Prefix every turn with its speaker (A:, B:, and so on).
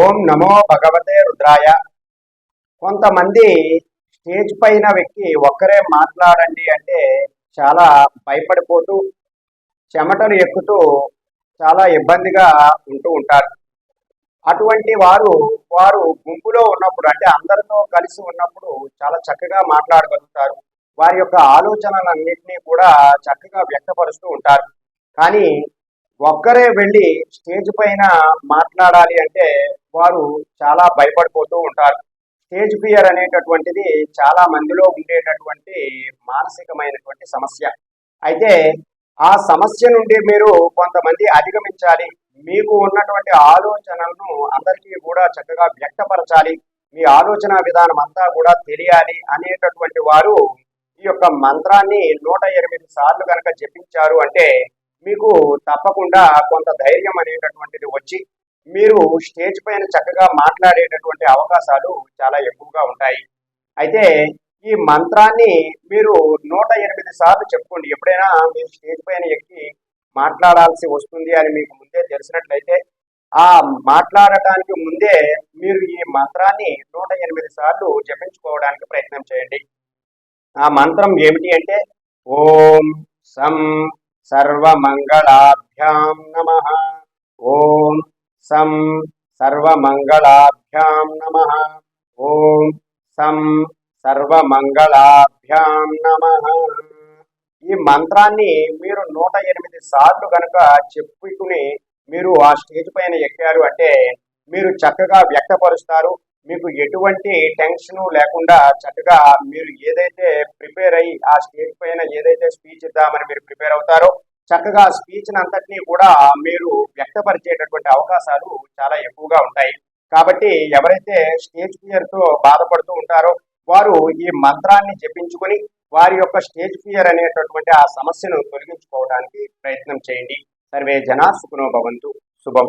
A: ఓం నమో భగవతే రుద్రాయ. కొంతమంది స్టేజ్ పైన వ్యక్తి ఒక్కరే మాట్లాడండి అంటే చాలా భయపడిపోతూ చెమటలు ఎక్కుతూ చాలా ఇబ్బందిగా ఉంటూ ఉంటారు. అటువంటి వారు గుంపులో ఉన్నప్పుడు అంటే అందరితో కలిసి ఉన్నప్పుడు చాలా చక్కగా మాట్లాడగలుగుతారు. వారి యొక్క ఆలోచనలన్నింటినీ కూడా చక్కగా వ్యక్తపరుస్తూ ఉంటారు. కానీ ఒక్కరే వెళ్ళి స్టేజ్ పైన మాట్లాడాలి అంటే వారు చాలా భయపడిపోతూ ఉంటారు. స్టేజ్ ఫియర్ అనేటటువంటిది చాలా మందిలో ఉండేటటువంటి మానసికమైనటువంటి సమస్య. అయితే ఆ సమస్య నుండి మీరు కొంతమంది అధిగమించాలి, మీకు ఉన్నటువంటి ఆలోచనలను అందరికీ కూడా చక్కగా వ్యక్తపరచాలి, మీ ఆలోచన విధానం అంతా కూడా తెలియాలి అనేటటువంటి వారు ఈ యొక్క మంత్రాన్ని 108 సార్లు కనుక జపించారు అంటే మీకు తప్పకుండా కొంత ధైర్యం అనేటటువంటిది వచ్చి మీరు స్టేజ్ పైన చక్కగా మాట్లాడేటటువంటి అవకాశాలు చాలా ఎక్కువగా ఉంటాయి. అయితే ఈ మంత్రాన్ని మీరు 108 సార్లు చెప్పుకోండి. ఎప్పుడైనా మీరు స్టేజ్ పైన ఎక్కి మాట్లాడాల్సి వస్తుంది అని మీకు ముందే తెలిసినట్లయితే ఆ మాట్లాడటానికి ముందే మీరు ఈ మంత్రాన్ని 108 సార్లు జపించుకోవడానికి ప్రయత్నం చేయండి. ఆ మంత్రం ఏమిటి అంటే ఓం సం సర్వమంగళాభ్యాం నమః, ఓం సం సర్వమంగళాభ్యాం నమః, ఓం సం సర్వమంగళాభ్యాం నమః. ఈ మంత్రాన్ని మీరు 108 సార్లు కనుక చెప్పుకుని మీరు ఆ స్టేజ్ పైన ఎక్కారు అంటే మీరు చక్కగా వ్యక్తపరుస్తారు. మీకు ఎటువంటి టెన్షన్ లేకుండా చక్కగా మీరు ఏదైతే ప్రిపేర్ అయ్యి ఆ స్టేజ్ పైన ఏదైతే స్పీచ్ ఇద్దామని మీరు ప్రిపేర్ అవుతారో చక్కగా స్పీచ్ అంతటినీ కూడా మీరు వ్యక్తపరిచేటటువంటి అవకాశాలు చాలా ఎక్కువగా ఉంటాయి. కాబట్టి ఎవరైతే స్టేజ్ ఫియర్ తో బాధపడుతూ ఉంటారో వారు ఈ మంత్రాన్ని జపించుకొని వారి యొక్క స్టేజ్ ఫియర్ అనేటటువంటి ఆ సమస్యను తొలగించుకోవడానికి ప్రయత్నం చేయండి. సర్వే జనా సుఖినో భవంతు. శుభం.